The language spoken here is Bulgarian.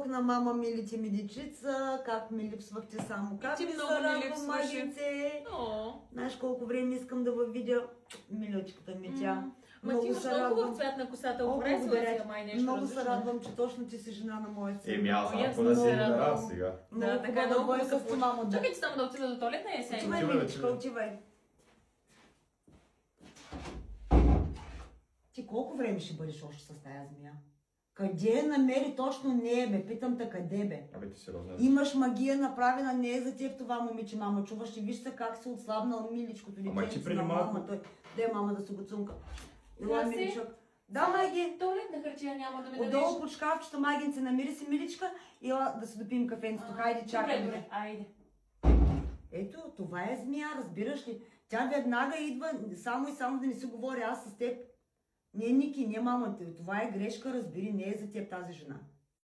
Ох, на мама милите ми дечица, как ми липсвахте само. Как ти ми много се ми радвам, липсваше. магинце. О. Знаеш колко време искам да във видя милючката ми тя. Ма ти имаш много хубав цвят на косата, О, обрезала благодаря си, май нещо Много различно. се радвам, че точно ти си жена на моя син. Аз Много ако да си ясно. игра сега. Да, така хубава много двойка хубаво с се получи. мамо, да. Чакайте само да отида до туалетна и сега Отивай, Отивай, миличка, отивай. отивай. Ти колко време ще бъдеш още с тая змия? Къде намери точно нея, бе? Питам те, къде, бе? Абе, ти сериозно. Имаш магия направена, не е за теб това момиче, мама. Чуваш ли? Виж се как си отслабнал миличкото Ама дете. ти преди на малко- мама. Де мама да се го цунка? Ела, Краси? миличък. Да, Маги. Туалетна хартия няма да ми дадеш. Отдолу под шкафчето, Магинце, намири си миличка и ела да се допием кафенцето. Хайде, чакай. Добре, добре, айде. Ето, това е змия, разбираш ли? Тя веднага идва само и само да не си говори аз с теб. Не, Ники, не, мама, това е грешка, разбери, не е за теб тази жена.